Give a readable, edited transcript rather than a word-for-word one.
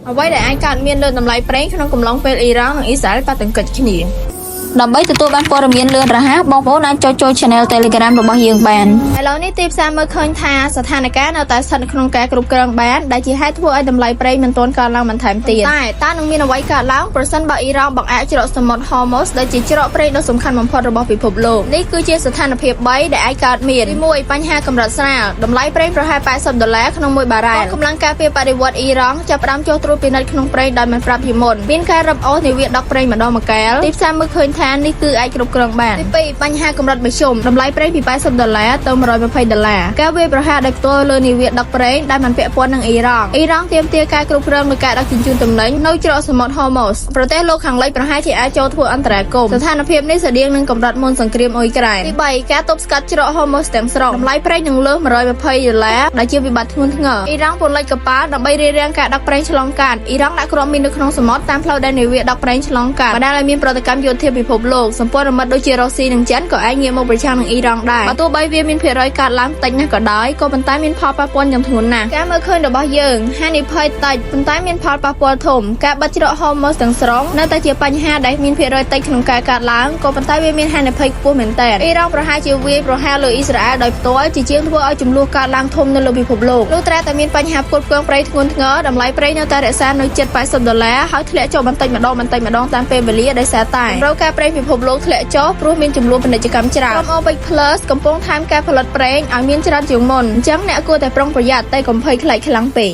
អ្វីដែលអាចកើតមានលើតម្លៃប្រេងក្នុងកំឡុងពេលអ៊ីរ៉ង់និងអ៊ីស្រាអែលប៉ះទង្គិចគ្នាដើម្បីទទួលបានព័ត៌មានលឿនរហ័សបងប្អូនអាចចូល Channel Telegram របស់យើងបានឥឡូវនេះទីផ្សារមើលឃើញថាស្ថានភាពនៅតែស្ថិតនៅក្នុងការគ្រប់គ្រងបានដែលជាហេតុធ្វើឲ្យតម្លៃប្រេងមិនទាន់កើនឡើងបន្ថែមទៀតតែតើនឹងមានអ្វីកើតឡើងប្រសិនបើអ៊ីរ៉ង់បង្អាក់ច្រកសមុទ្រ Hormuz ដែលជាច្រកប្រេងដ៏សំខាន់បំផុតរបស់ពិភពលោកនេះគឺជាស្ថានភាព3ដែលអាចកើតមានទី1បញ្ហាកម្រិតស្រាលតម្លៃប្រេងប្រហែល$80ក្នុង1បារ៉ែលកម្លាំងការពារបដិវត្តអ៊ីរ៉ង់ចាប់ផ្ដើមចុះត្រួតពិនិត្យក្នុងប្រេងដោយមិនប្រាប់ជាមុនមានការរឹបអូសនាវាដកប្រេងម្ដងម្កាលទីផ្សារមើលឃើញថានេះគឺអាចគ្រប់គ្រងបានទី2បញ្ហាកម្រិតមធ្យមតម្លៃប្រេងពី$80ទៅ$120ការវាយប្រហារដោយផ្ទាល់លើនាវាដឹកប្រេងដែលមិនពាក់ព័ន្ធនឹងអ៊ីរ៉ង់ទាមទារការគ្រប់គ្រងលើការដឹកជញ្ជូនទំនិញនៅច្រកសមុទ្រ Hormuz ប្រទេសលោកខាងលិចប្រហែលជាអាចចូលធ្វើអន្តរាគមន៍ស្ថានភាពនេះស្តៀងនឹងកម្រិតមុនសង្គ្រាមអ៊ុយក្រែនទី3ការទប់ស្កាត់ច្រក Hormuz ទាំងស្រុងតម្លៃប្រេងនឹងលើស$120ដែលជាវិបត្តិធ្ងន់ធ្ងរអ៊ីរ៉ង់ពន្លិចកប៉ាល់ដើម្បីរារាំងការដឹកប្រេងឆ្លងកាត់អ៊ីរ៉ង់ដាក់គ្រាប់មីននៅក្នុងសមុទ្រតាមផ្លូវដែលនាវាដឹកប្រេងឆ្លងកាត់បណ្ដាលឲ្យមានប្រតិកម្មយោធាពិភពលោកសម្ព័ន្ធមិត្តដូចជារុស្ស៊ីនិងចិនក៏អាចងាកមកប្រឆាំងនឹងអ៊ីរ៉ង់ដែរបើទោះបីវាមានភាគរយកើតឡើងតិចណាស់ក៏ដោយក៏ប៉ុន្តែមានផលប៉ះពាល់យ៉ាងធ្ងន់ណាស់ការមើលឃើញរបស់យើងហានិភ័យតិចប៉ុន្តែមានផលប៉ះពាល់ធំការបិទច្រក Hormuz ទាំងស្រុងនៅតែជាបញ្ហាដែលមានភាគរយតិចក្នុងការកើតឡើងក៏ប៉ុន្តែវាមានហានិភ័យខ្ពស់មែនទែនអ៊ីរ៉ង់ប្រហែលជាវាយប្រហារលើអ៊ីស្រាអែលដោយផ្ទាល់ជាជាងធ្វើឲ្យចំនួនកើតឡើងធំនៅលើពិភពលោកលុះត្រាតែមានបញ្ហាផ្គត់ផ្គង់ប្រេងធ្ងន់ធ្ងរតម្លៃប្រេងនៅតែរក្សានៅជិត$80ហើយធ្លាក់ចុះបន្តិចម្ដងតាមពេលវេលាដោយសារតែតម្រូវការប្រេងពិភពលោកធ្លាក់ចុះព្រោះមានចំនួនពាណិជ្ជកម្មច្រើនក្រុម OPEC Plus កំពុងថែមការផលិតប្រេងឲ្យមានច្រើនជាងមុនអញ្ចឹងអ្នកគួរតែប្រុងប្រយ័ត្នតែកុំភ័យខ្លាចខ្លាំងពេក